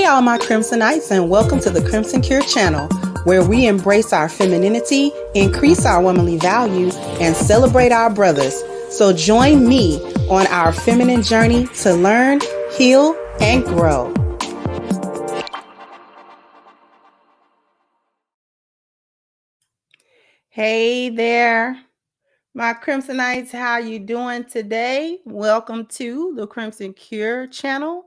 Hey, all my Crimsonites, and welcome to the Crimson Cure channel, where we embrace our femininity, increase our womanly value, and celebrate our brothers. So join me on our feminine journey to learn, heal, and grow. Hey there, my Crimsonites. How you doing today? Welcome to the Crimson Cure channel.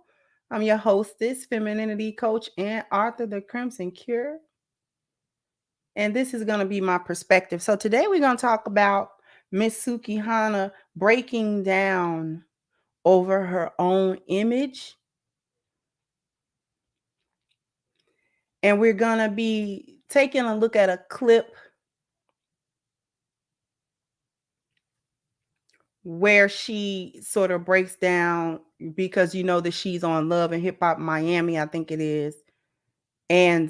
I'm your hostess, femininity coach, and author of the Crimson Cure. And this is going to be my perspective. So today we're going to talk about Miss Sukihana breaking down over her own image. And we're going to be taking a look at a clip where she sort of breaks down, because you know that she's on Love and Hip Hop Miami, I think it is. And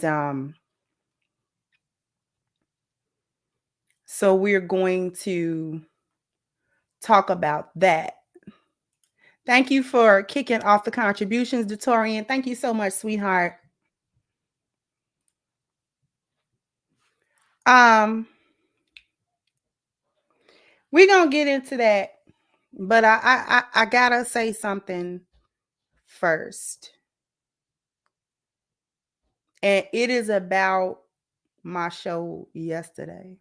so we're going to talk about that. Thank you for kicking off the contributions, Datorian. Thank you so much, sweetheart. We're gonna get into that, but I gotta say something first. And it is about my show yesterday,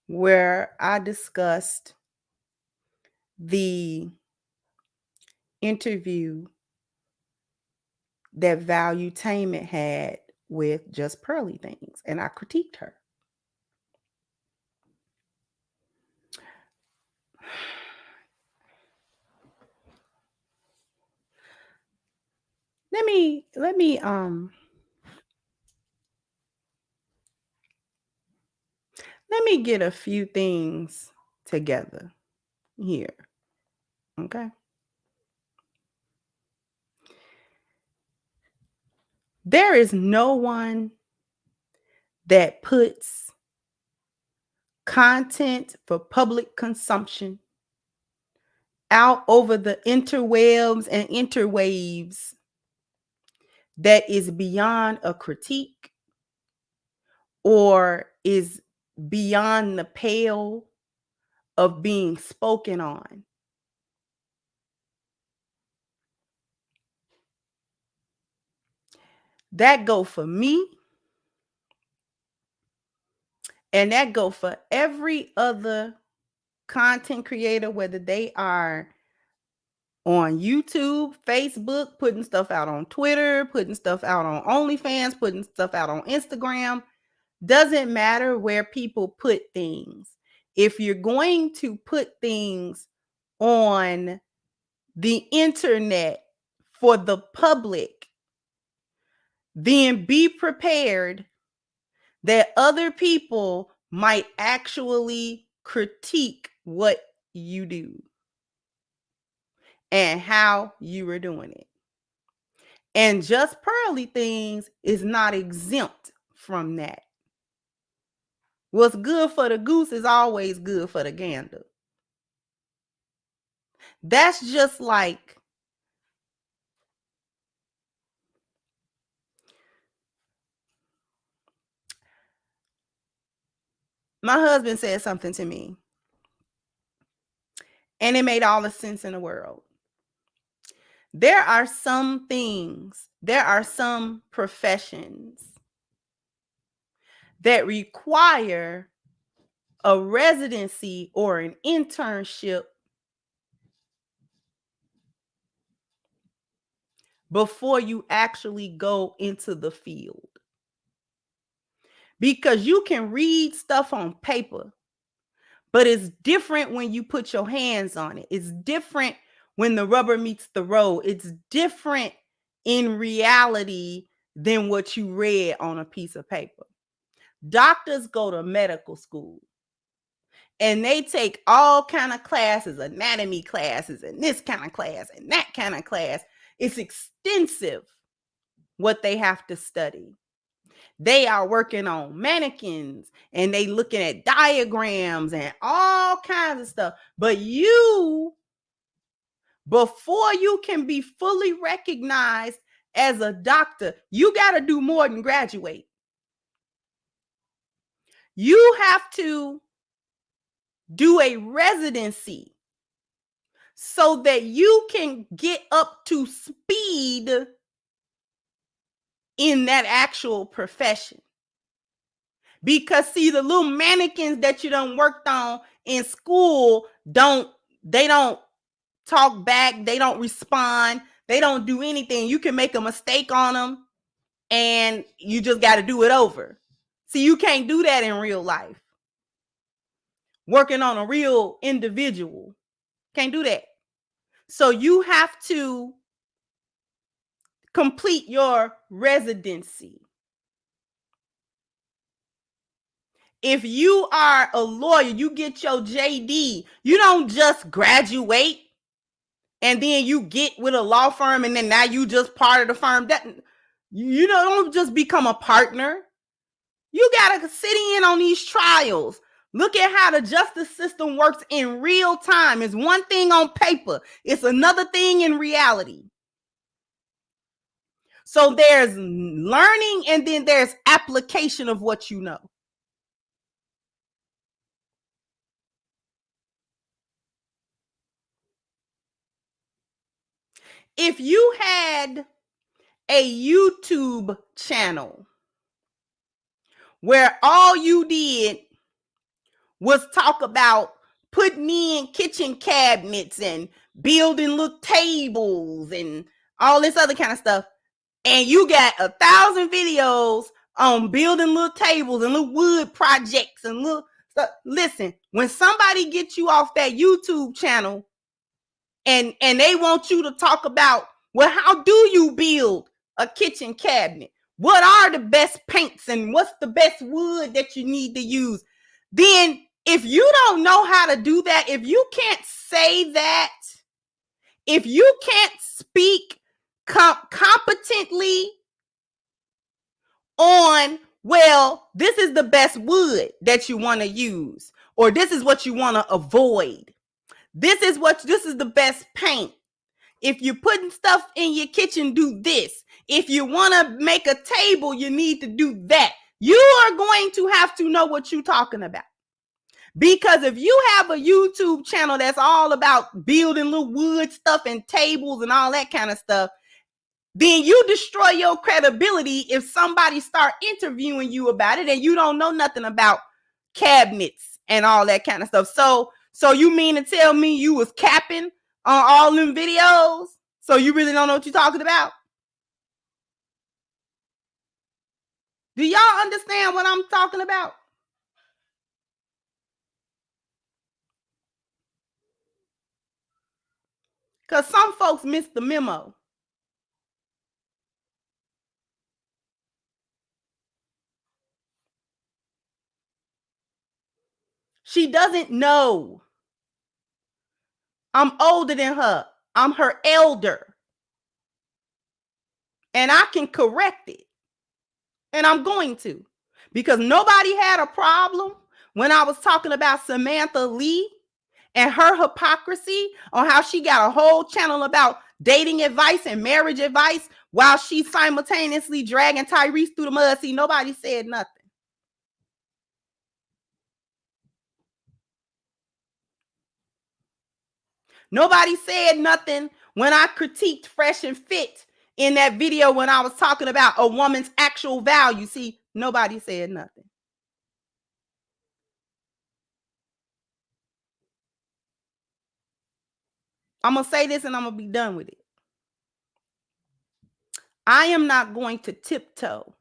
where I discussed the interview that Valuetainment had with Just Pearly Things, and I critiqued her. Let me get a few things together here. Okay. There is no one that puts content for public consumption out over the interwebs and interwaves that is beyond a critique or is beyond the pale of being spoken on. That go for me, and that go for every other content creator, whether they are on YouTube, Facebook, putting stuff out on Twitter, putting stuff out on OnlyFans, putting stuff out on Instagram. Doesn't matter where people put things. If you're going to put things on the internet for the public, then be prepared that other people might actually critique what you do and how you are doing it. And Just Pearly Things is not exempt from that. What's good for the goose is always good for the gander. That's just like my husband said something to me, and it made all the sense in the world. There are some things, there are some professions that require a residency or an internship before you actually go into the field. Because you can read stuff on paper, but it's different when you put your hands on it. It's different when the rubber meets the road. It's different in reality than what you read on a piece of paper. Doctors go to medical school and they take all kind of classes, anatomy classes, and this kind of class and that kind of class. It's extensive what they have to study. They are working on mannequins and they looking at diagrams and all kinds of stuff. But you, before you can be fully recognized as a doctor, you got to do more than graduate. You have to do a residency so that you can get up to speed in that actual profession. Because see, the little mannequins that you done worked on in school don't talk back, they don't respond, they don't do anything. You can make a mistake on them and you just got to do it over. See, you can't do that in real life. Working on a real individual, can't do that. So you have to complete your residency. If you are a lawyer, you get your JD. You don't just graduate and then you get with a law firm and then now you just part of the firm. That, you know, don't just become a partner. You got to sit in on these trials. Look at how the justice system works in real time. It's one thing on paper. It's another thing in reality. So there's learning and then there's application of what you know. If you had a YouTube channel where all you did was talk about putting in kitchen cabinets and building little tables and all this other kind of stuff, and you got 1,000 videos on building little tables and little wood projects and little stuff. Listen, when somebody gets you off that YouTube channel and they want you to talk about, well, how do you build a kitchen cabinet? What are the best paints and what's the best wood that you need to use? Then if you don't know how to do that, if you can't say that, if you can't speak competently on, well, this is the best wood that you want to use, or this is what you want to avoid. This is the best paint. If you're putting stuff in your kitchen, do this. If you want to make a table, you need to do that. You are going to have to know what you're talking about. Because if you have a YouTube channel that's all about building little wood stuff and tables and all that kind of stuff, then you destroy your credibility if somebody start interviewing you about it and you don't know nothing about cabinets and all that kind of stuff. So you mean to tell me you was capping on all them videos? So you really don't know what you're talking about? Do y'all understand what I'm talking about? Because some folks miss the memo. She doesn't know. I'm older than her. I'm her elder. And I can correct it. And I'm going to. Because nobody had a problem when I was talking about Samantha Lee and her hypocrisy on how she got a whole channel about dating advice and marriage advice while she's simultaneously dragging Tyrese through the mud. See, nobody said nothing. Nobody said nothing when I critiqued Fresh and Fit in that video when I was talking about a woman's actual value. See, nobody said nothing. I'm going to say this and I'm going to be done with it. I am not going to tiptoe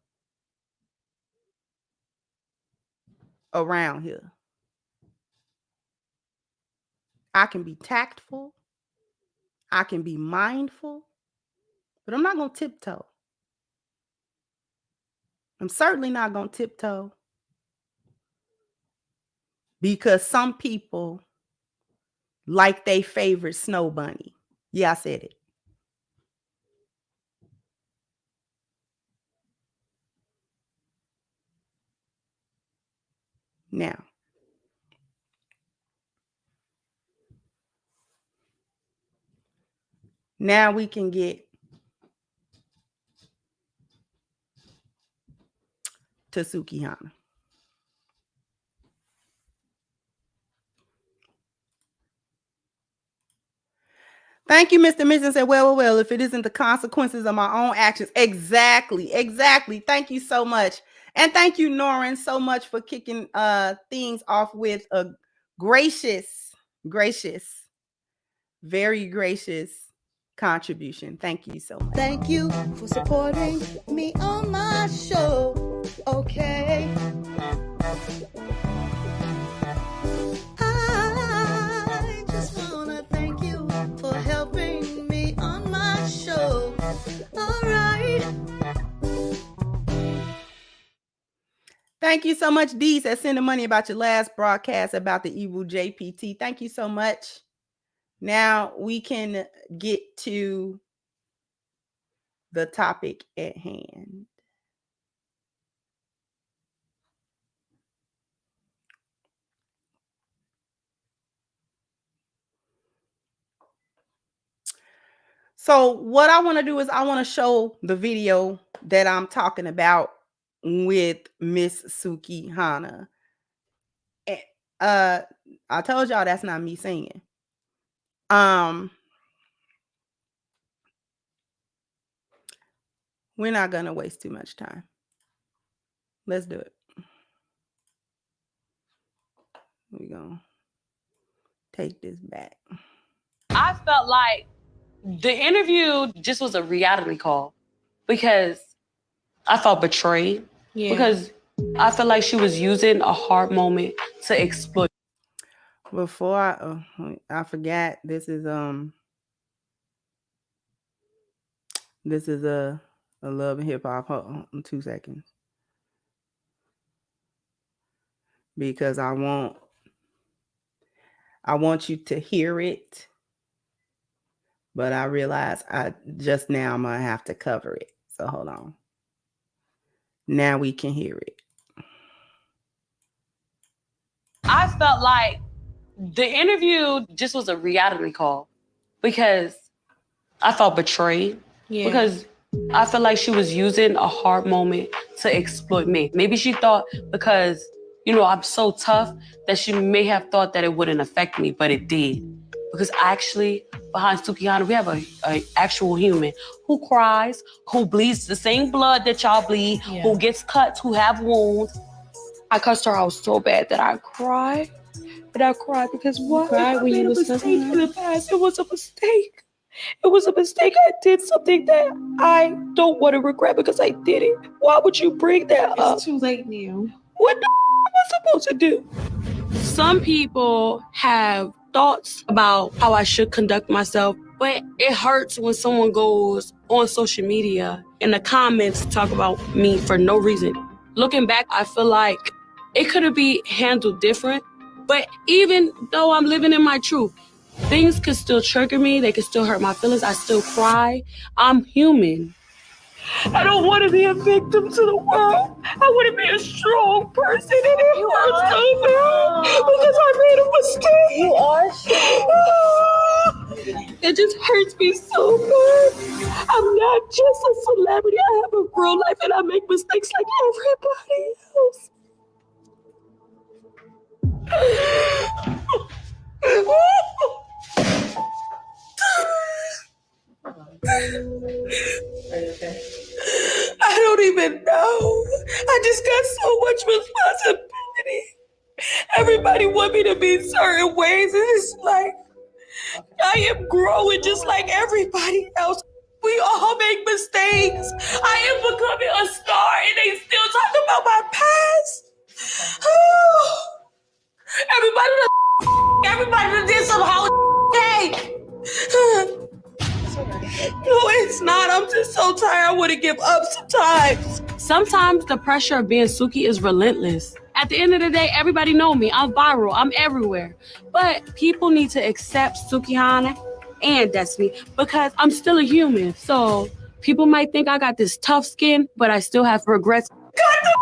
around here. I can be tactful. I can be mindful, but I'm not going to tiptoe. I'm certainly not going to tiptoe because some people like they favorite snow bunny. Yeah, I said it. Now we can get to Sukihana. Thank you, Mr. Mission said, well, if it isn't the consequences of my own actions. Exactly. Thank you so much. And thank you, Norin, so much for kicking things off with a gracious, very gracious contribution. Thank you so much. Thank you for supporting me on my show. Okay. I just wanna thank you for helping me on my show. All right. Thank you so much, D said send the money about your last broadcast about the evil JPT. Thank you so much. Now we can get to the topic at hand. So what I want to do is I want to show the video that I'm talking about with Miss Sukihana. I told y'all that's not me singing. We're not gonna waste too much time. Let's do it. We're gonna take this back. I felt like the interview just was a reality call because I felt betrayed. Yeah. Because I felt like she was using a hard moment to exploit. Before I forgot, this is a love and hip hop. Hold on 2 seconds. Because I want you to hear it. But I realize I'm gonna have to cover it. So hold on. Now we can hear it. I felt like the interview just was a reality call because I felt betrayed. Yeah. Because I felt like she was using a hard moment to exploit me. Maybe she thought because, I'm so tough that she may have thought that it wouldn't affect me, but it did. Because actually, behind Sukihana, we have a actual human who cries, who bleeds the same blood that y'all bleed, yeah. Who gets cuts, who have wounds. I cussed her out so bad that I cried. But I cried because what? I made a mistake in the past. It was a mistake. It was a mistake. I did something that I don't want to regret because I did it. Why would you bring that up? It's too late now. What the am I supposed to do? Some people have thoughts about how I should conduct myself, but it hurts when someone goes on social media in the comments talk about me for no reason. Looking back, I feel like it could have been handled different, but even though I'm living in my truth, things could still trigger me. They could still hurt my feelings. I still cry. I'm human. I don't want to be a victim to the world. I want to be a strong person, and it hurts so bad because I made a mistake. You are strong. It just hurts me so bad. I'm not just a celebrity. I have a real life, and I make mistakes like everybody else. I don't even know. I just got so much responsibility. Everybody want me to be certain ways, and it's like I am growing just like everybody else. We all make mistakes. I am becoming a star, and they still talk about my past. Everybody that did some holiday. No, it's not. I'm just so tired. I want to give up sometimes. Sometimes the pressure of being Suki is relentless. At the end of the day, everybody know me. I'm viral. I'm everywhere. But people need to accept Sukihana and Destiny because I'm still a human. So people might think I got this tough skin, but I still have regrets. Cut the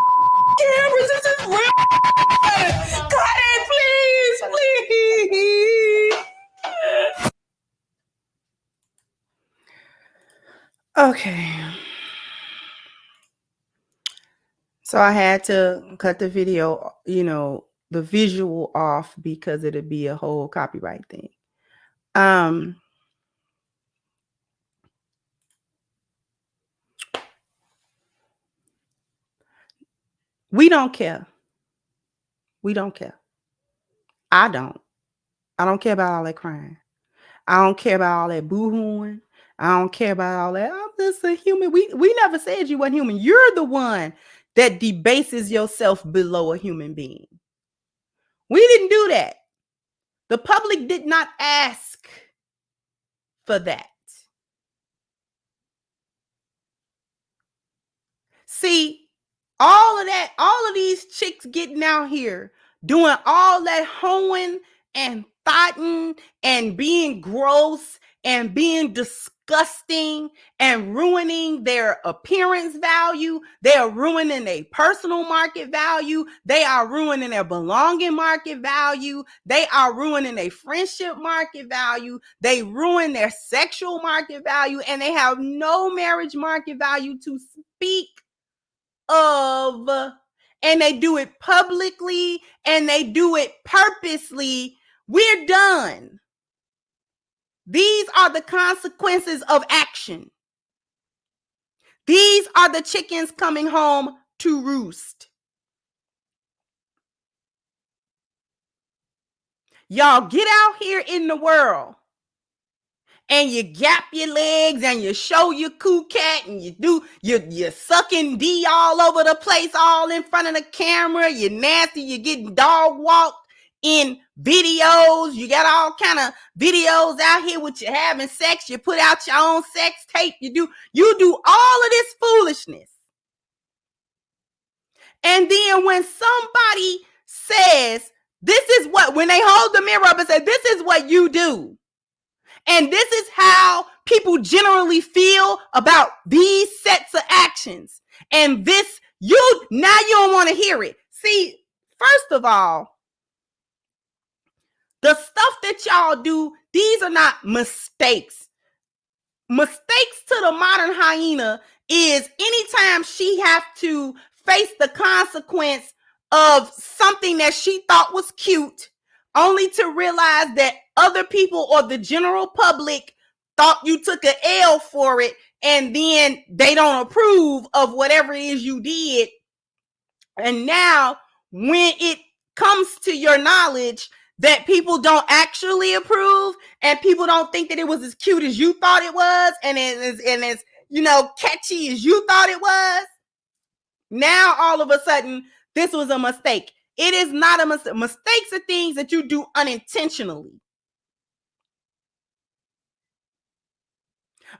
cameras. This is real. Cut it, please. Okay. So I had to cut the video, the visual off because it'd be a whole copyright thing. We don't care. We don't care. I don't care about all that crying. I don't care about all that boo-hooing. I don't care about all that. I'm just a human. We never said you weren't human. You're the one that debases yourself below a human being. We didn't do that. The public did not ask for that. See, all of these chicks getting out here doing all that hoeing and thotting and being gross and being disgusting and ruining their appearance value. They are ruining their personal market value. They are ruining their belonging market value. They are ruining their friendship market value. They ruin their sexual market value, and they have no marriage market value to speak of, and they do it publicly and they do it purposely. We're done. These are the consequences of action. These are the chickens coming home to roost. Y'all get out here in the world and you gap your legs and you show your coo cat and you're sucking D all over the place, all in front of the camera. You're nasty. You're getting dog walked in videos. You got all kind of videos out here with you having sex. You put out your own sex tape. You do all of this foolishness. And then when somebody says, this is what, when they hold the mirror up and say, this is what you do, and this is how people generally feel about these sets of actions, and this, you don't want to hear it. See, first of all, the stuff that y'all do, these are not mistakes. Mistakes to the modern hyena is anytime she have to face the consequence of something that she thought was cute, only to realize that other people or the general public thought you took an L for it, and then they don't approve of whatever it is you did. And now when it comes to your knowledge that people don't actually approve and people don't think that it was as cute as you thought it was, and as catchy as you thought it was, now all of a sudden this was a mistake. It is not a mistake. Mistakes are things that you do unintentionally.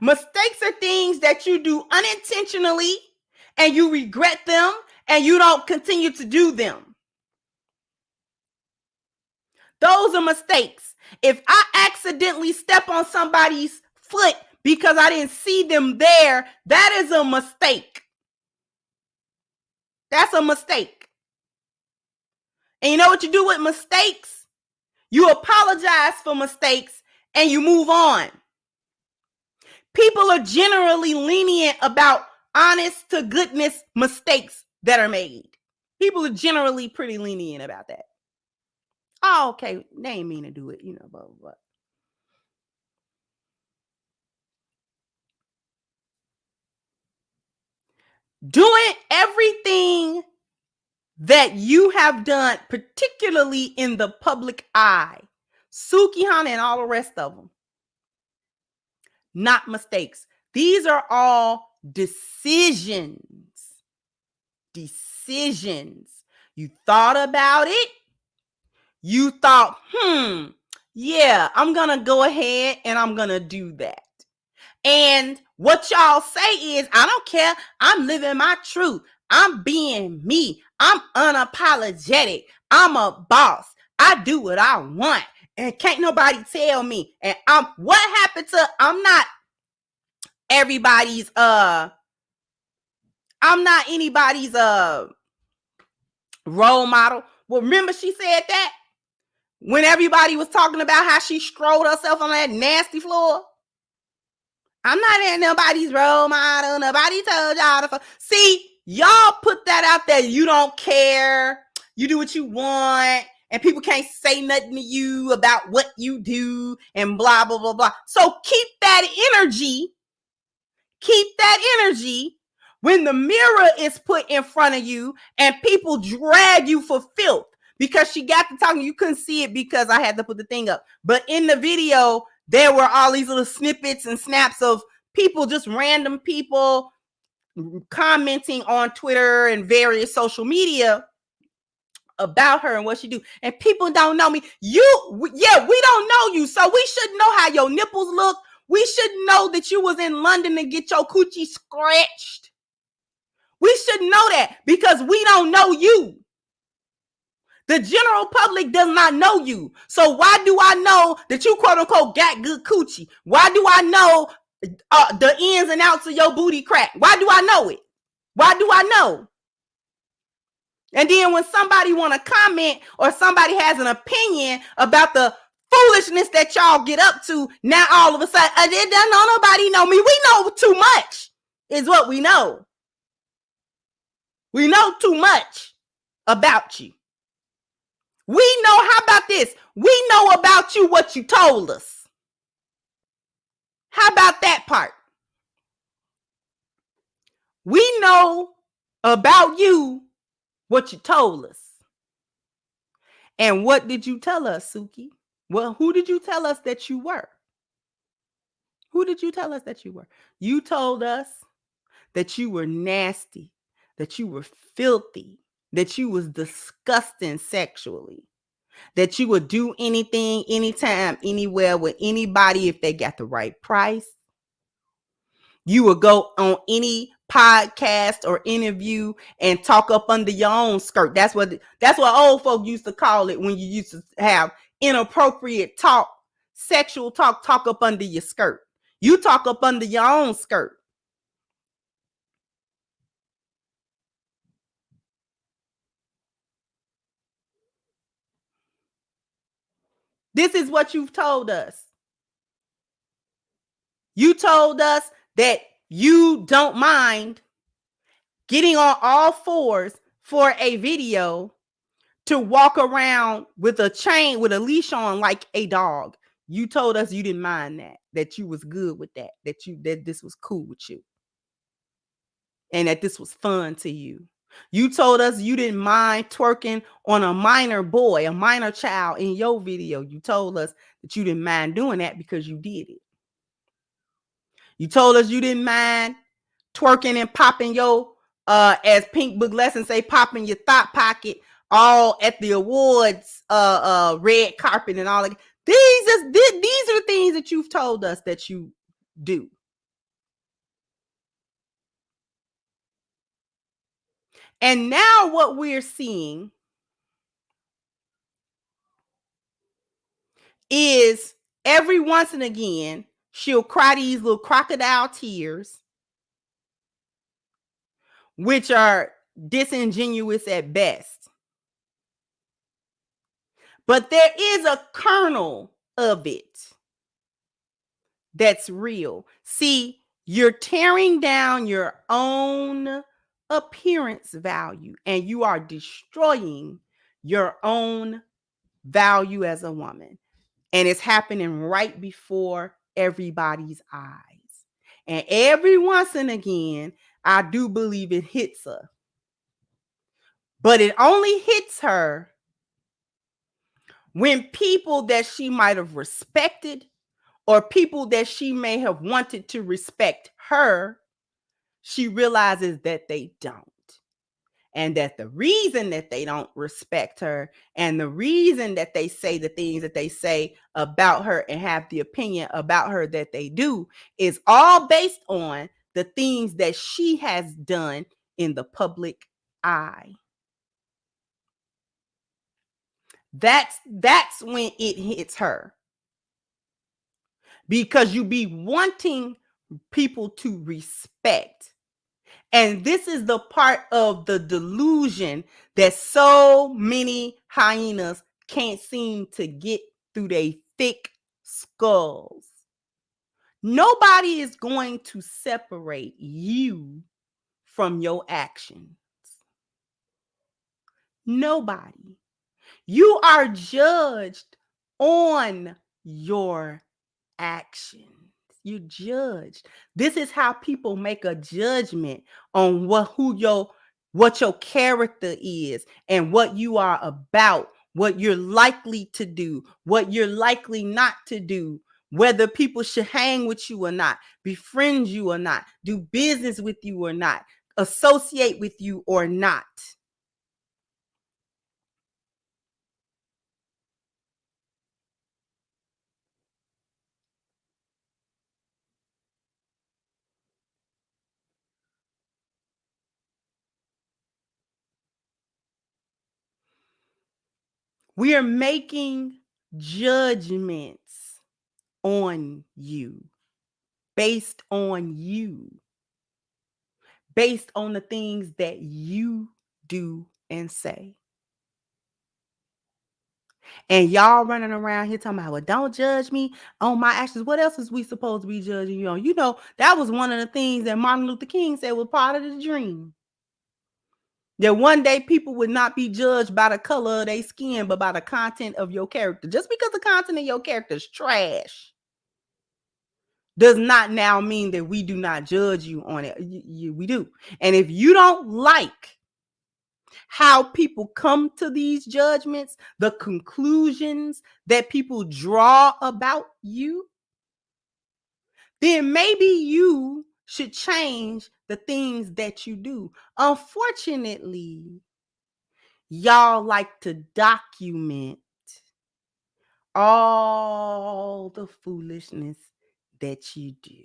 Mistakes are things that you do unintentionally and you regret them and you don't continue to do them. Those are mistakes. If I accidentally step on somebody's foot because I didn't see them there, that is a mistake. That's a mistake. And you know what you do with mistakes? You apologize for mistakes and you move on. People are generally lenient about honest to goodness mistakes that are made. People are generally pretty lenient about that. Oh, okay, they ain't mean to do it, blah, blah, blah. Doing everything that you have done, particularly in the public eye, Sukihana and all the rest of them, not mistakes. These are all decisions. Decisions. You thought about it. You thought, yeah, I'm going to go ahead and I'm going to do that. And what y'all say is, I don't care. I'm living my truth. I'm being me. I'm unapologetic. I'm a boss. I do what I want. And can't nobody tell me. And what happened to, I'm not everybody's, I'm not anybody's role model. Well, remember she said that when everybody was talking about how she strolled herself on that nasty floor? I'm not nobody's role model. Nobody told y'all to. See, Y'all put that out there. You don't care. You do what you want. And people can't say nothing to you about what you do and blah, blah, blah, blah. So keep that energy. Keep that energy when the mirror is put in front of you and people drag you for filth. Because she got to talking, you couldn't see it because I had to put the thing up. But in the video, there were all these little snippets and snaps of people, just random people commenting on Twitter and various social media about her and what she do. And people don't know me. We don't know you. So we should know how your nipples look. We should know that you was in London to get your coochie scratched. We should know that because we don't know you. The general public does not know you. So why do I know that you quote unquote got good coochie? Why do I know the ins and outs of your booty crack? Why do I know it? Why do I know? And then when somebody want to comment or somebody has an opinion about the foolishness that y'all get up to, now all of a sudden, don't nobody know me. We know too much is what we know. We know too much about you. We know, how about this? We know about you what you told us. How about that part? We know about you what you told us. And what did you tell us, Suki? Well, who did you tell us that you were? Who did you tell us that you were? You told us that you were nasty, that you were filthy, that you was disgusting sexually, that you would do anything, anytime, anywhere with anybody if they got the right price. You would go on any podcast or interview and talk up under your own skirt. That's what old folk used to call it when you used to have inappropriate talk, sexual talk up under your skirt. You talk up under your own skirt. This is what you've told us. You told us that you don't mind getting on all fours for a video to walk around with a chain, with a leash on like a dog. You told us you didn't mind that you was good with that this was cool with you. And that this was fun to you. You told us you didn't mind twerking on a minor boy, a minor child in your video. You told us that you didn't mind doing that because you did it. You told us you didn't mind twerking and popping your, as Pink Book Lesson say, popping your thought pocket all at the awards, red carpet and all that. These are things that you've told us that you do. And now what we're seeing is every once and again, she'll cry these little crocodile tears, which are disingenuous at best. But there is a kernel of it that's real. See, you're tearing down your own appearance value and you are destroying your own value as a woman. And it's happening right before everybody's eyes. And every once and again, I do believe it hits her. But it only hits her when people that she might have respected or people that she may have wanted to respect her, she realizes that they don't. And that the reason that they don't respect her and the reason that they say the things that they say about her and have the opinion about her that they do is all based on the things that she has done in the public eye. That's when it hits her. Because you be wanting people to respect. And this is the part of the delusion that so many hyenas can't seem to get through their thick skulls. Nobody is going to separate you from your actions. Nobody. You are judged on your actions. You judged. This is how people make a judgment on what your character is and what you are about, what you're likely to do, what you're likely not to do, whether people should hang with you or not, befriend you or not, do business with you or not, associate with you or not. We are making judgments on you, based on you, based on the things that you do and say. And y'all running around here talking about, well, don't judge me on my actions. What else is we supposed to be judging you on? You know, that was one of the things that Martin Luther King said was part of the dream. That one day people would not be judged by the color of their skin, but by the content of your character. Just because the content of your character is trash does not now mean that we do not judge you on it. We do. And if you don't like how people come to these judgments, the conclusions that people draw about you, then maybe you should change the things that you do. Unfortunately, y'all like to document all the foolishness that you do.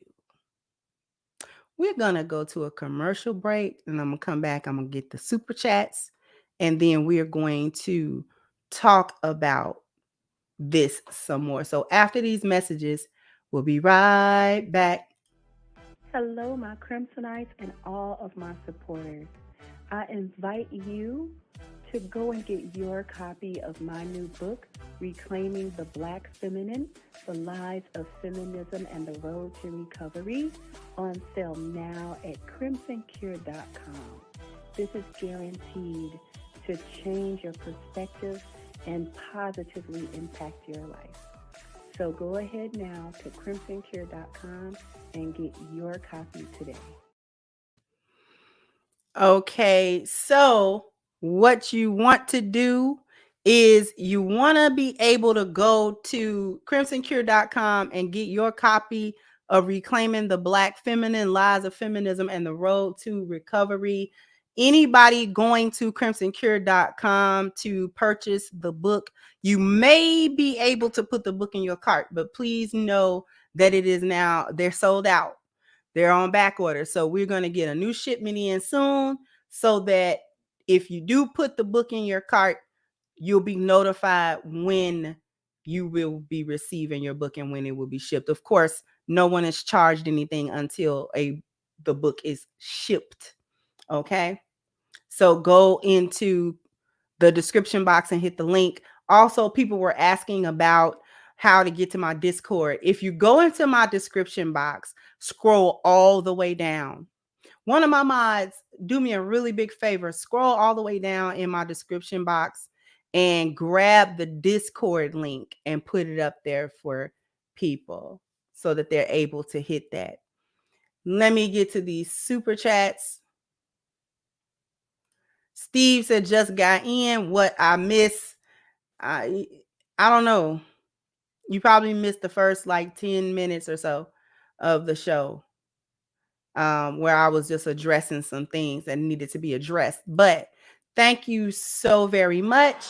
We're going to go to a commercial break and I'm going to come back. I'm going to get the super chats and then we're going to talk about this some more. So after these messages, we'll be right back. Hello, my Crimsonites and all of my supporters. I invite you to go and get your copy of my new book, Reclaiming the Black Feminine, The Lies of Feminism and the Road to Recovery, on sale now at crimsoncure.com. This is guaranteed to change your perspective and positively impact your life. So go ahead now to crimsoncure.com and get your copy today. Okay, so what you want to do is you want to be able to go to crimsoncure.com and get your copy of Reclaiming the Black Feminine, Lies of Feminism and the Road to Recovery. Anybody going to crimsoncure.com to purchase the book, you may be able to put the book in your cart, but please know that it is now, they're sold out. They're on back order. So we're going to get a new shipment in soon so that if you do put the book in your cart, you'll be notified when you will be receiving your book and when it will be shipped. Of course, no one is charged anything until the book is shipped. Okay. So go into the description box and hit the link. Also, people were asking about how to get to my Discord. If you go into my description box, scroll all the way down. One of my mods, do me a really big favor, scroll all the way down in my description box and grab the Discord link and put it up there for people so that they're able to hit that. Let me get to these super chats. Steve said, just got in. What I miss, I don't know. You probably missed the first like 10 minutes or so of the show, where I was just addressing some things that needed to be addressed. But thank you so very much.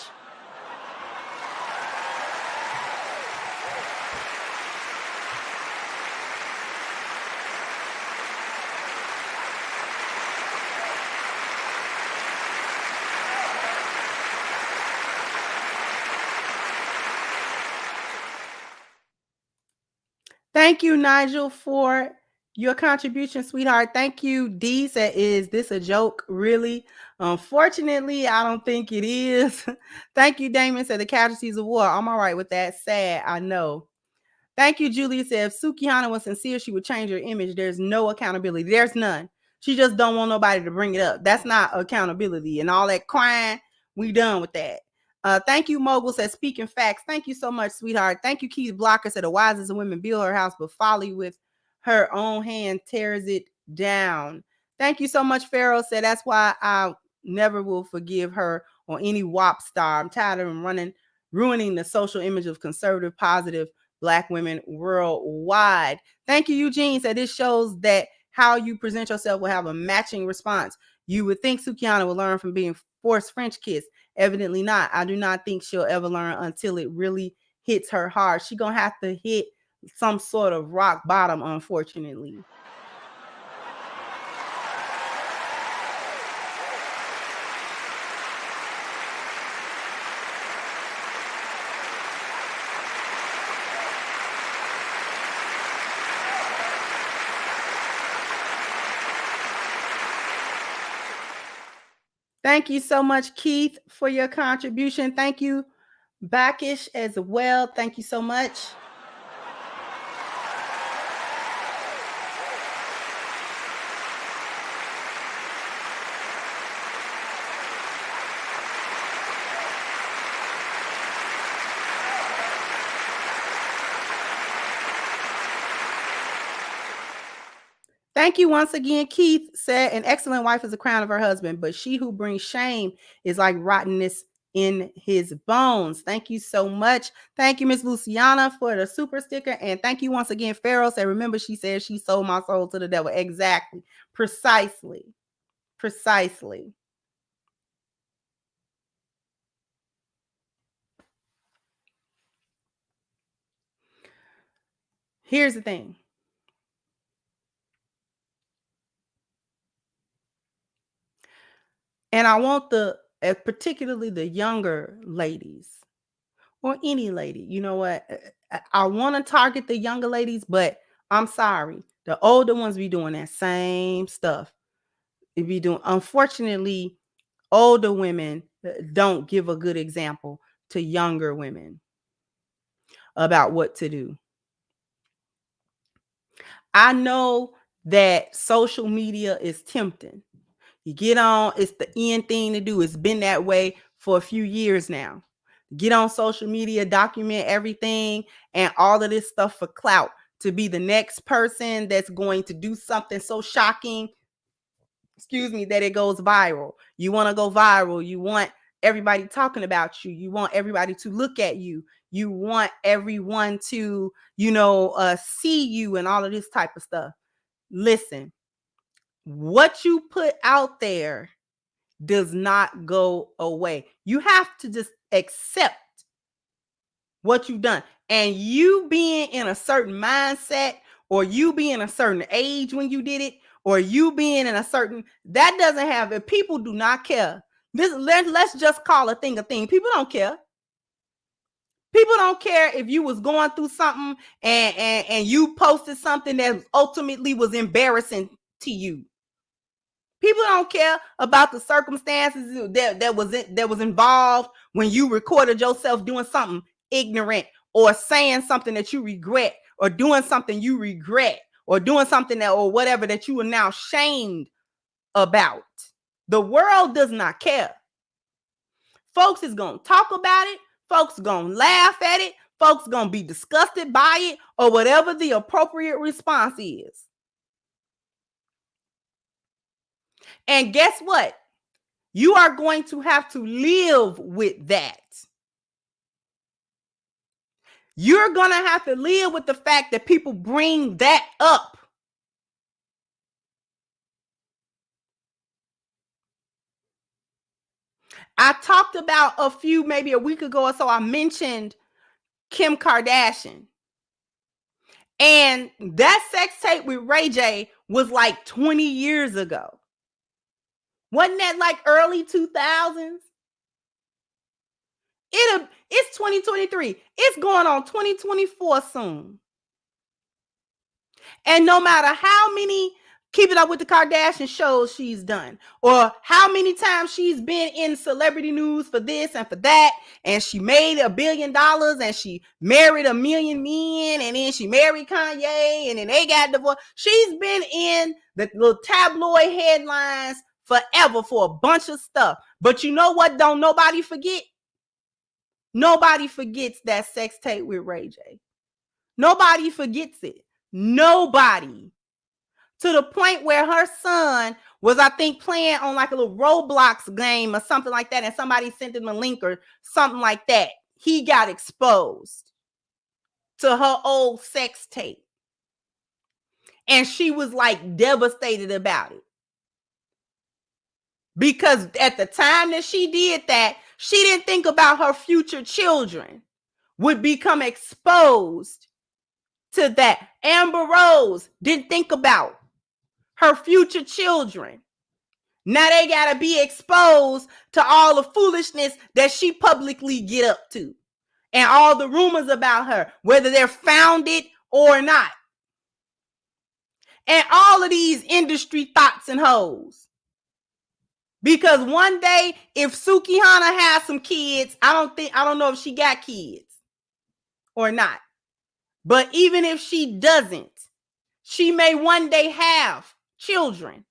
Thank you, Nigel, for your contribution, sweetheart. Thank you, Dee. Said, is this a joke? Really? Unfortunately, I don't think it is. Thank you, Damon. Said the casualties of war. I'm all right with that. Sad, I know. Thank you, Julia. Said if Sukihana was sincere, she would change her image. There's no accountability. There's none. She just don't want nobody to bring it up. That's not accountability. And all that crying, we done with that. Thank you, Mogul says, speaking facts. Thank you so much, sweetheart. Thank you, Keith Blocker said, the wisest of women build her house, but folly with her own hand tears it down. Thank you so much, Pharaoh said, that's why I never will forgive her or any WAP star. I'm tired of them ruining the social image of conservative, positive Black women worldwide. Thank you, Eugene said, this shows that how you present yourself will have a matching response. You would think Sukihana will learn from being forced French kissed. Evidently not. I do not think she'll ever learn until it really hits her hard. She's going to have to hit some sort of rock bottom, unfortunately. Thank you so much, Keith, for your contribution. Thank you, Backish, as well. Thank you so much. Thank you once again. Keith said, an excellent wife is the crown of her husband, but she who brings shame is like rottenness in his bones. Thank you so much. Thank you, Miss Luciana, for the super sticker. And thank you once again, Pharaoh said, remember, she said she sold my soul to the devil. Exactly. Precisely. Precisely. Here's the thing. And I want particularly the younger ladies, or any lady, you know what? I want to target the younger ladies, but I'm sorry. The older ones be doing that same stuff. They be doing, unfortunately, older women don't give a good example to younger women about what to do. I know that social media is tempting. You get on, it's the end thing to do. It's been that way for a few years now. Get on social media, document everything and all of this stuff for clout, to be the next person that's going to do something so shocking, that it goes viral. You want to go viral. You want everybody talking about you. You want everybody to look at you. You want everyone to, see you and all of this type of stuff. Listen, what you put out there does not go away. You have to just accept what you've done. And you being in a certain mindset, or you being a certain age when you did it, or you being in a certain, that doesn't have it. People do not care. Let's just call a thing a thing. People don't care. People don't care if you was going through something and you posted something that ultimately was embarrassing to you. People don't care about the circumstances that was involved when you recorded yourself doing something ignorant, or saying something that you regret, or doing something you regret, or doing something or whatever that you are now shamed about. The world does not care. Folks is going to talk about it. Folks going to laugh at it. Folks going to be disgusted by it, or whatever the appropriate response is. And guess what? You are going to have to live with that. You're going to have to live with the fact that people bring that up. I talked about maybe a week ago or so, I mentioned Kim Kardashian. And that sex tape with Ray J was like 20 years ago. Wasn't that like early 2000s? It's 2023. It's going on 2024 soon. And no matter how many Keeping Up with the Kardashian shows she's done, or how many times she's been in celebrity news for this and for that, and she made $1 billion, and she married 1 million men, and then she married Kanye, and then they got divorced. She's been in the little tabloid headlines forever for a bunch of stuff. But you know what? Don't nobody forget? Nobody forgets that sex tape with Ray J. Nobody forgets it. Nobody. To the point where her son was, I think, playing on like a little Roblox game or something like that, and somebody sent him a link or something like that. He got exposed to her old sex tape. And she was like devastated about it. Because at the time that she did that, she didn't think about her future children would become exposed to that. Amber Rose didn't think about her future children. Now they got to be exposed to all the foolishness that she publicly get up to, and all the rumors about her, whether they're founded or not. And all of these industry thoughts and hoes. Because one day, if Sukihana has some kids, I don't know if she got kids or not. But even if she doesn't, she may one day have children.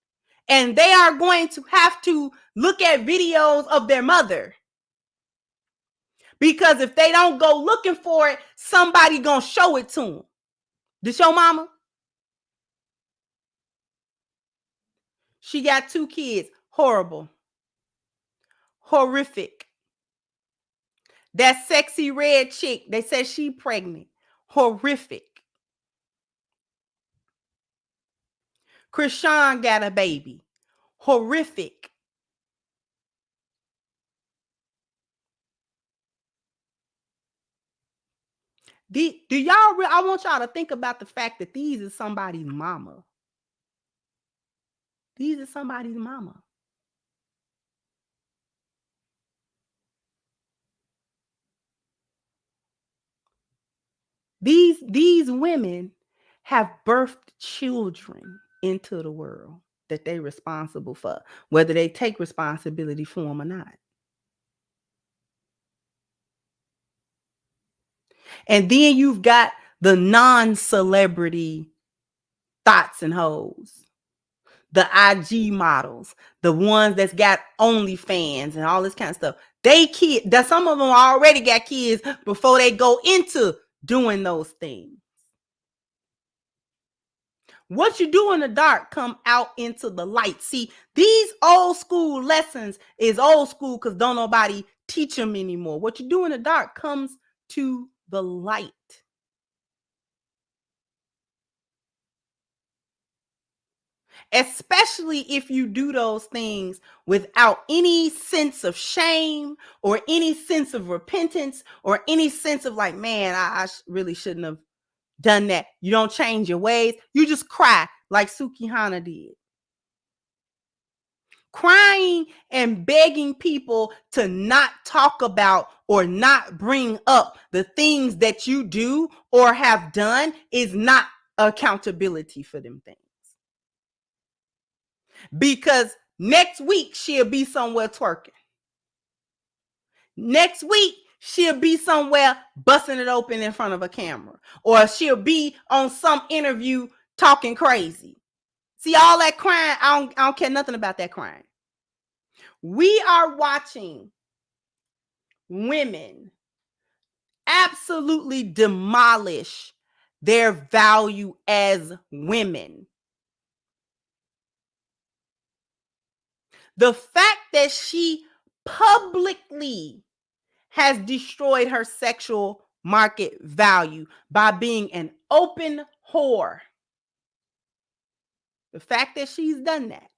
And they are going to have to look at videos of their mother. Because if they don't go looking for it, somebody gonna show it to them. This your mama? She got 2 kids. Horrible. Horrific. That sexy red chick, they said she pregnant. Horrific. Krishan got a baby. Horrific. I want y'all to think about the fact that these are somebody's mama. These are somebody's mama. These women have birthed children into the world that they're responsible for, whether they take responsibility for them or not. And then you've got the non-celebrity thoughts and hoes, the IG models, the ones that's got OnlyFans and all this kind of stuff. Some of them already got kids before they go into doing those things. What you do in the dark come out into the light. See, these old school lessons is old school because don't nobody teach them anymore. What you do in the dark comes to the light. Especially if you do those things without any sense of shame or any sense of repentance or any sense of like, man, I really shouldn't have done that. You don't change your ways. You just cry like Sukihana did. Crying and begging people to not talk about or not bring up the things that you do or have done is not accountability for them things. Because next week she'll be somewhere twerking. Next week she'll be somewhere busting it open in front of a camera. Or she'll be on some interview talking crazy. See, all that crying, I don't care nothing about that crying. We are watching women absolutely demolish their value as women. The fact that she publicly has destroyed her sexual market value by being an open whore. The fact that she's done that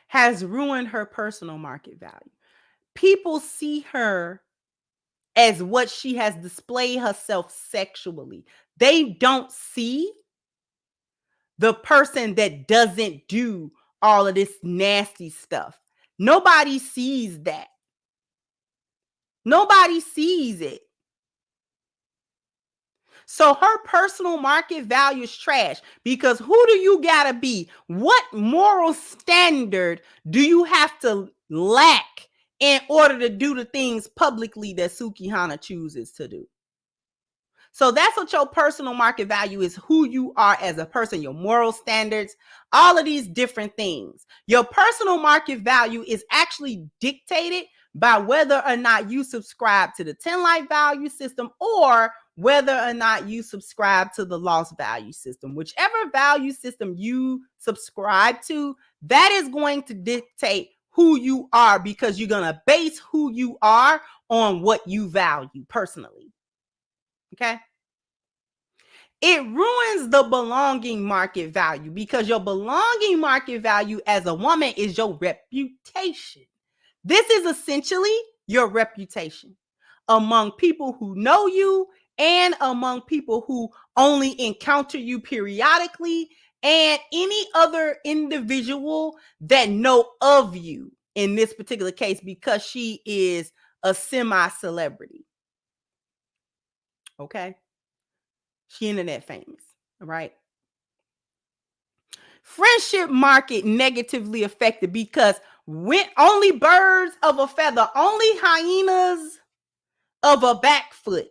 has ruined her personal market value. People see her as what she has displayed herself sexually. They don't see the person that doesn't do all of this nasty stuff. Nobody sees that. Nobody sees it. So her personal market value is trash because who do you gotta be? What moral standard do you have to lack in order to do the things publicly that Sukihana chooses to do? So that's what your personal market value is, who you are as a person, your moral standards, all of these different things. Your personal market value is actually dictated by whether or not you subscribe to the 10 life value system or whether or not you subscribe to the lost value system. Whichever value system you subscribe to, that is going to dictate who you are because you're going to base who you are on what you value personally. Okay? It ruins the belonging market value because your belonging market value as a woman is your reputation. This is essentially your reputation among people who know you and among people who only encounter you periodically and any other individual that know of you in this particular case because she is a semi-celebrity. Okay? She internet famous, right? Friendship market negatively affected because when only birds of a feather, only hyenas of a back foot.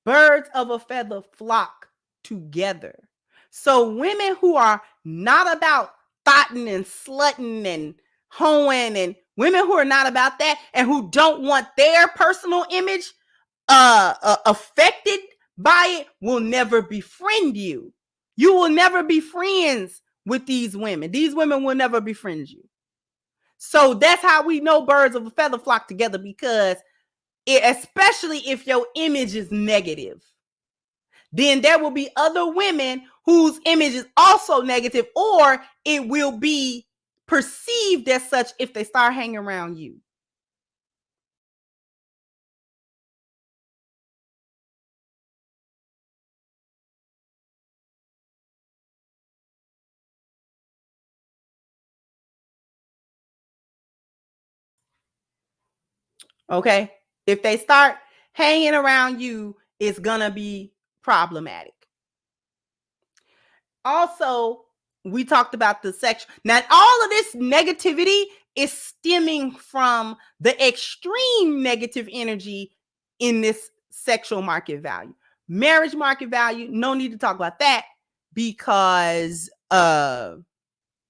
Birds of a feather flock together. So women who are not about thotting and slutting and hoeing, and women who are not about that and who don't want their personal image affected by it will never befriend you. You will never be friends with these women. These women will never befriend you. So that's how we know birds of a feather flock together, because especially if your image is negative, then there will be other women whose image is also negative, or it will be perceived as such if they start hanging around you. Okay? If they start hanging around you, it's gonna be problematic. Also, we talked about the sex. Now, all of this negativity is stemming from the extreme negative energy in this sexual market value. Marriage market value, no need to talk about that because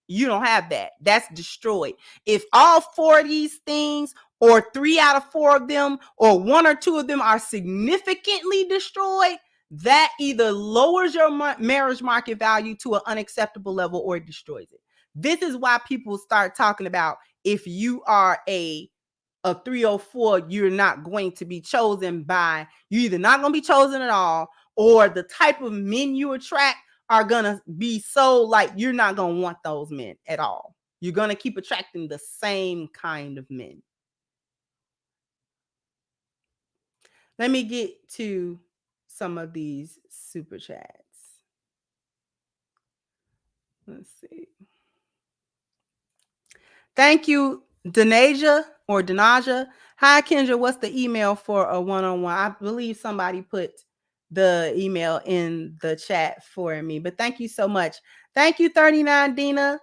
you don't have that. That's destroyed. If all 4 of these things, or 3 out of 4 of them, or 1 or 2 of them are significantly destroyed, that either lowers your marriage market value to an unacceptable level or it destroys it. This is why people start talking about if you are a 304, you're not going to be chosen by, you're either not going to be chosen at all, or the type of men you attract are going to be so like you're not going to want those men at all. You're going to keep attracting the same kind of men. Let me get to some of these super chats. Let's see. Thank you, Denasia or Denaja. Hi, Kendra. What's the email for a one-on-one? I believe somebody put the email in the chat for me, but thank you so much. Thank you, 39 Dina.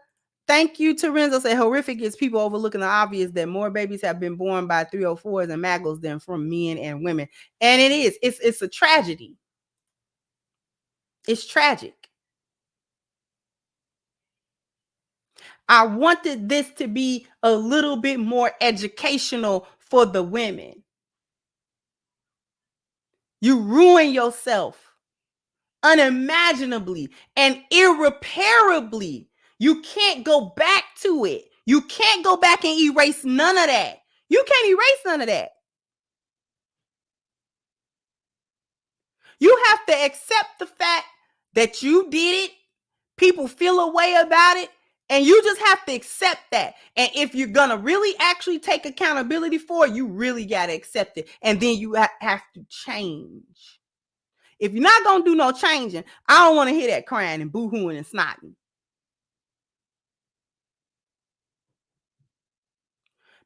Thank you to Renzo. Say horrific is people overlooking the obvious that more babies have been born by 304s and maggles than from men and women. And it is. It's a tragedy. It's tragic. I wanted this to be a little bit more educational for the women. You ruin yourself unimaginably and irreparably. You can't go back to it. You can't go back and erase none of that. You can't erase none of that. You have to accept the fact that you did it. People feel a way about it. And you just have to accept that. And if you're going to really actually take accountability for it, you really got to accept it. And then you have to change. If you're not going to do no changing, I don't want to hear that crying and boo-hooing and snotting.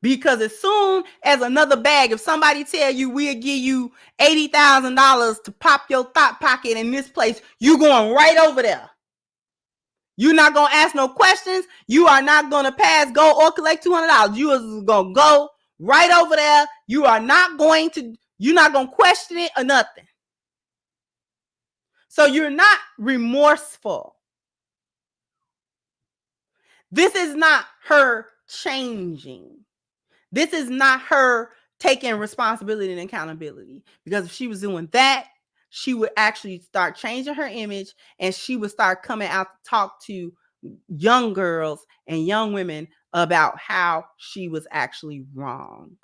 Because as soon as another bag, if somebody tell you we'll give you $80,000 to pop your thought pocket in this place, you going right over there. You're not going to ask no questions. You are not going to pass go or collect $200. You are going to go right over there. You're not going to question it or nothing. So you're not remorseful. This is not her changing. This is not her taking responsibility and accountability. Because if she was doing that, she would actually start changing her image, and she would start coming out to talk to young girls and young women about how she was actually wrong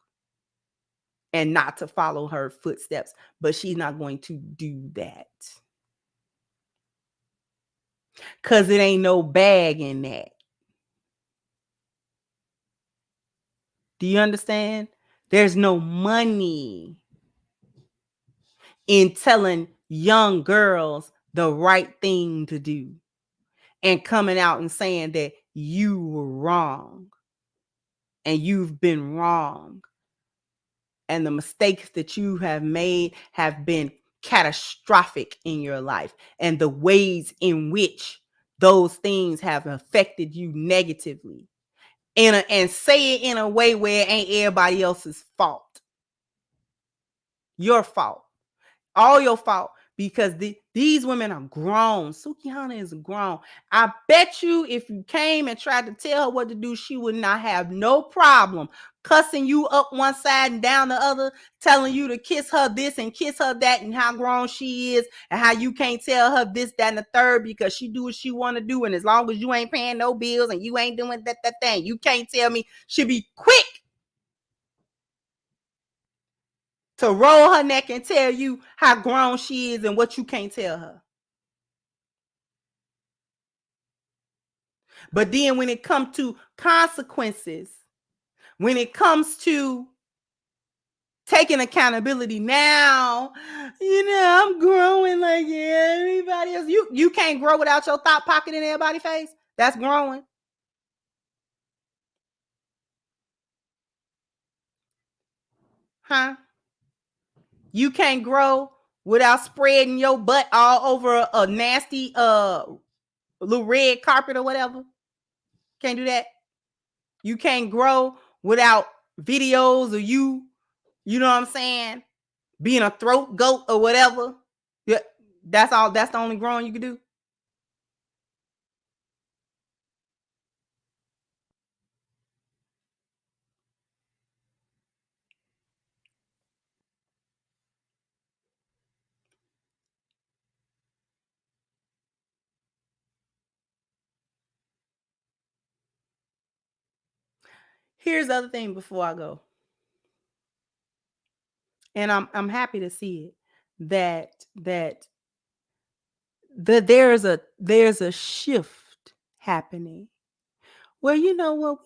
and not to follow her footsteps. But she's not going to do that. Because it ain't no bag in that. Do you understand? There's no money in telling young girls the right thing to do and coming out and saying that you were wrong and you've been wrong and the mistakes that you have made have been catastrophic in your life and the ways in which those things have affected you negatively and say it in a way where it ain't everybody else's fault. Your fault. All your fault. Because these women are grown. Sukihana is grown. I bet you if you came and tried to tell her what to do, she would not have no problem cussing you up one side and down the other, telling you to kiss her this and kiss her that, and how grown she is, and how you can't tell her this, that, and the third because she do what she want to do. And as long as you ain't paying no bills and you ain't doing that thing, you can't tell me. She'll be quick to roll her neck and tell you how grown she is and what you can't tell her. But then when it comes to consequences, when it comes to taking accountability now, I'm growing like everybody else. You can't grow without your thought pocket in everybody's face. That's growing. Huh? You can't grow without spreading your butt all over a nasty little red carpet or whatever. Can't do that. You can't grow without videos of you know what I'm saying, being a throat goat or whatever. Yeah, that's all. That's the only growing you can do. Here's the other thing before I go. And I'm happy to see it that there's a shift happening where you know what,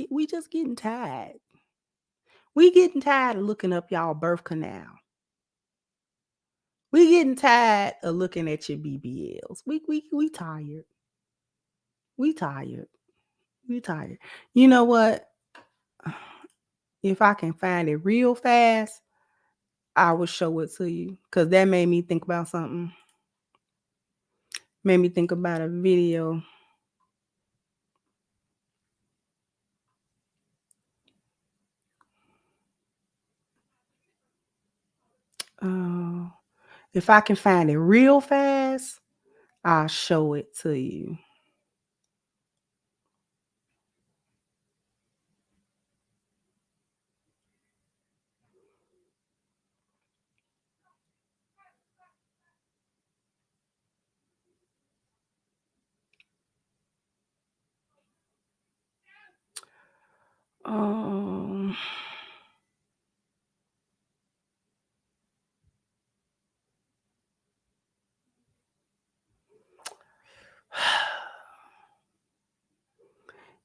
we just getting tired. We getting tired of looking up y'all birth canal. We getting tired of looking at your BBLs. We tired. We tired. We tired. You know what? If I can find it real fast, I will show it to you. Because that made me think about something. Made me think about a video. If I can find it real fast, I'll show it to you.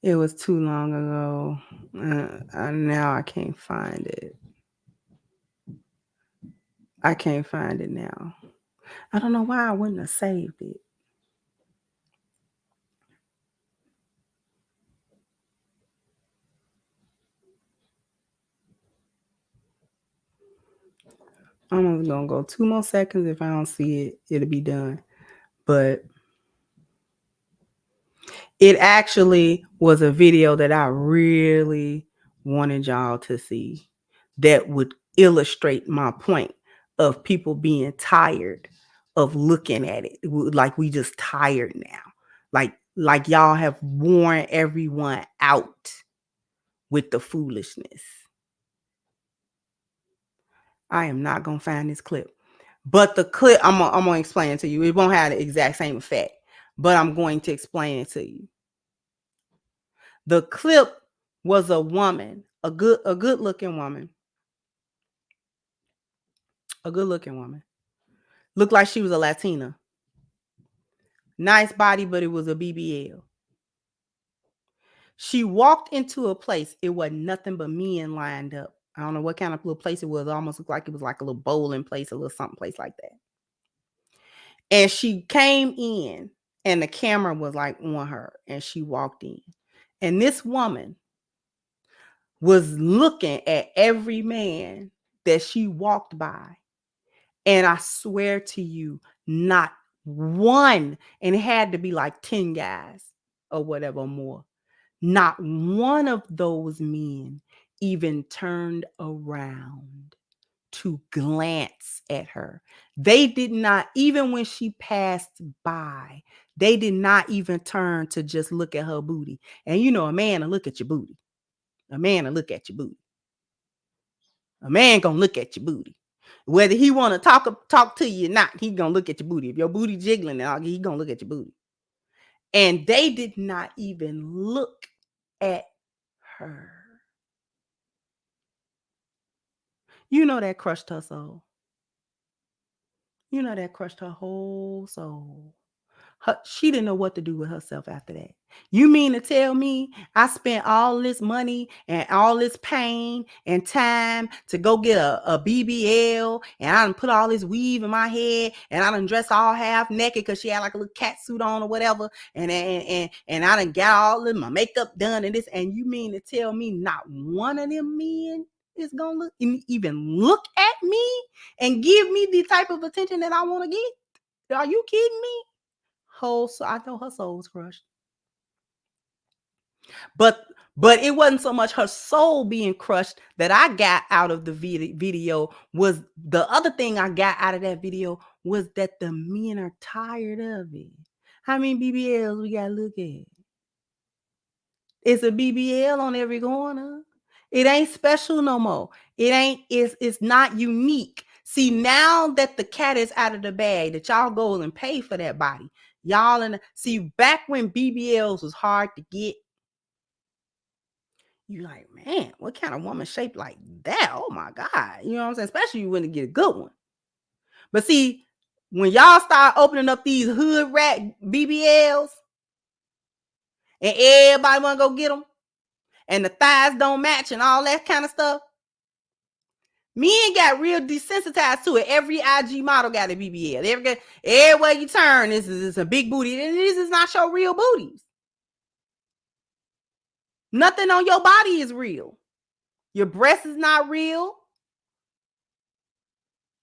It was too long ago. Now I can't find it. I can't find it now. I don't know why I wouldn't have saved it. I'm only gonna go 2 more seconds. If I don't see it, it'll be done. But it actually was a video that I really wanted y'all to see that would illustrate my point of people being tired of looking at it. Like we just tired now. Like y'all have worn everyone out with the foolishness. I am not gonna find this clip. But the clip, I'm gonna explain it to you. It won't have the exact same effect, but I'm going to explain it to you. The clip was a woman, a good looking woman. A good looking woman. Looked like she was a Latina. Nice body, but it was a BBL. She walked into a place. It was nothing but men lined up. I don't know what kind of little place it was. It almost looked like it was like a little bowling place, a little something place like that. And she came in and the camera was like on her and she walked in. And this woman was looking at every man that she walked by. And I swear to you, not one, and it had to be like 10 guys or whatever more. Not one of those men even turned around to glance at her. They did not, even when she passed by, they did not even turn to just look at her booty. And you know, a man will look at your booty. A man will look at your booty. A man gonna look at your booty. Whether he want to talk to you or not, he gonna look at your booty. If your booty jiggling, he gonna look at your booty. And they did not even look at her. You know that crushed her soul. You know that crushed her whole soul. She didn't know what to do with herself after that. You mean to tell me I spent all this money and all this pain and time to go get a BBL, and I done put all this weave in my head, and I done dressed all half naked because she had like a little cat suit on or whatever, and I done got all of my makeup done and this, and you mean to tell me not one of them men is gonna even look at me and give me the type of attention that I want to get? Are you kidding me? I know her soul was crushed. But it wasn't so much her soul being crushed that I got out of the video. Was the other thing I got out of that video was that the men are tired of it. How many BBLs we gotta look at? It's a BBL on every corner. It ain't special no more. It's not unique. See, now that the cat is out of the bag, that y'all go and pay for that body. See, back when BBLs was hard to get, you like, man, what kind of woman shaped like that? Oh my God. You know what I'm saying? Especially you wouldn't get a good one. But see, when y'all start opening up these hood rat BBLs and everybody want to go get them and the thighs don't match and all that kind of stuff, men got real desensitized to it. Every IG model got a BBL. Everywhere you turn, this is a big booty. This is not your real booties. Nothing on your body is real. Your breast is not real.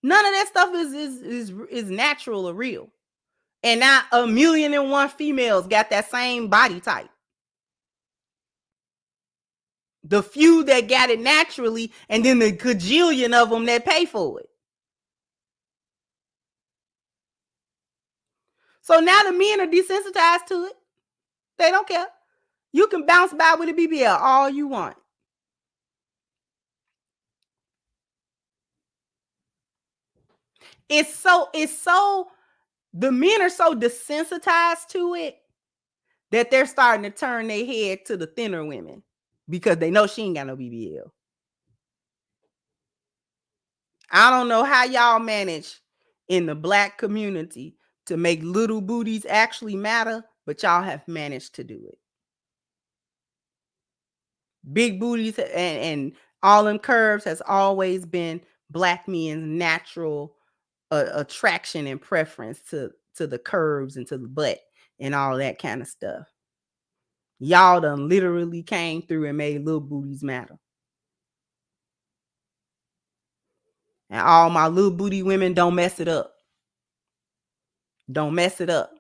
None of that stuff is natural or real. And now 1,000,001 females got that same body type. The few that got it naturally, and then the gajillion of them that pay for it. So now the men are desensitized to it. They don't care. You can bounce by with a BBL all you want. The men are so desensitized to it that they're starting to turn their head to the thinner women because they know she ain't got no BBL. I don't know how y'all manage in the Black community to make little booties actually matter, but y'all have managed to do it. Big booties and all them curves has always been Black men's natural attraction and preference to the curves and to the butt and all that kind of stuff. Y'all done literally came through and made little booties matter. And all my little booty women, don't mess it up. Don't mess it up.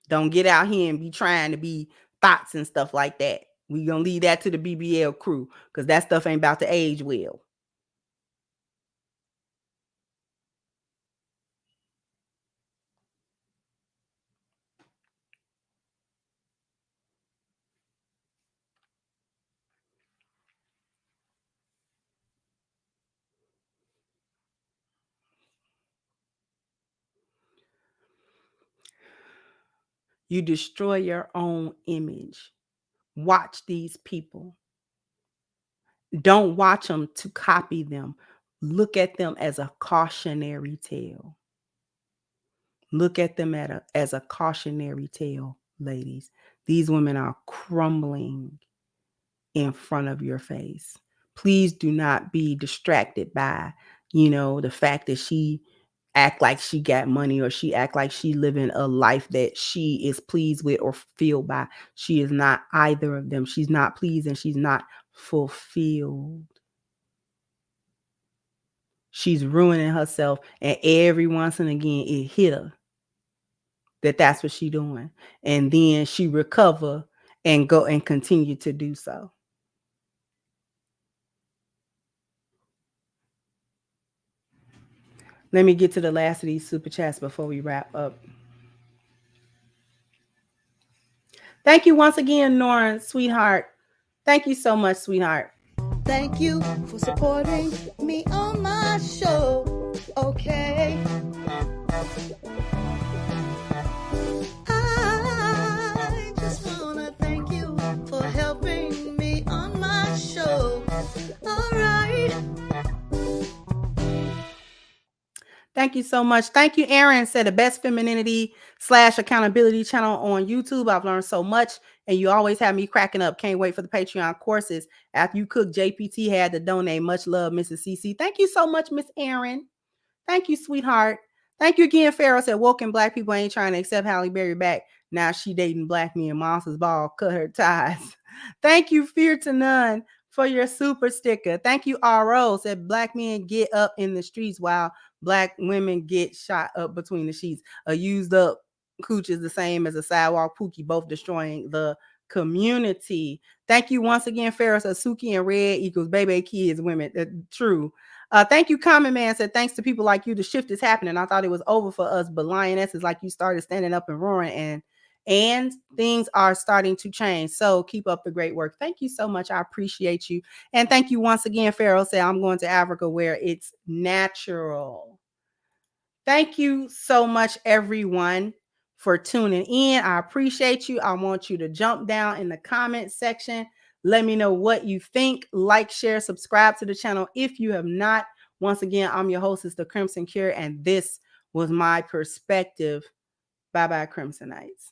Don't get out here and be trying to be thoughts and stuff like that. We gonna leave that to the BBL crew, because that stuff ain't about to age well. You destroy your own image. Watch these people. Don't watch them to copy them. Look at them as a cautionary tale. Look at them as a cautionary tale, ladies. These women are crumbling in front of your face. Please do not be distracted by, the fact that she act like she got money, or she act like she living a life that she is pleased with or fulfilled by. She is not either of them. She's not pleased and she's not fulfilled. She's ruining herself, and every once and again it hit her that that's what she doing, and then she recover and go and continue to do so. Let me get to the last of these super chats before we wrap up. Thank you once again, Nora, sweetheart. Thank you so much, sweetheart. Thank you for supporting me on my show. Okay. I just wanna thank you for helping me on my show. All right. Thank you so much. Thank you, Aaron. Said the best femininity/accountability channel on YouTube. I've learned so much, and you always have me cracking up. Can't wait for the Patreon courses. After you cook, JPT had to donate. Much love, Mrs. CC. Thank you so much, Miss Aaron. Thank you, sweetheart. Thank you again, Pharaoh. Said woken black people ain't trying to accept Halle Berry back. Now she dating black men. Monsters Ball cut her ties. Thank you, Fear to None, for your super sticker. Thank you, RO. Said black men get up in the streets while black women get shot up between the sheets. A used up cooch is the same as a sidewalk pookie, both destroying the community. Thank you once again, Pharaoh. Said Suki and red equals baby kids, women. True. Thank you, Common Man. Said thanks to people like you, the shift is happening. I thought it was over for us, but lionesses like you started standing up and roaring, and things are starting to change. So keep up the great work. Thank you so much. I appreciate you. And thank you once again, Pharaoh. Said I'm going to Africa where it's natural. Thank you so much, everyone, for tuning in. I appreciate you. I want you to jump down in the comment section. Let me know what you think. Like, share, subscribe to the channel if you have not. Once again, I'm your hostess, The Crimson Cure, and this was my perspective. Bye-bye, Crimsonites.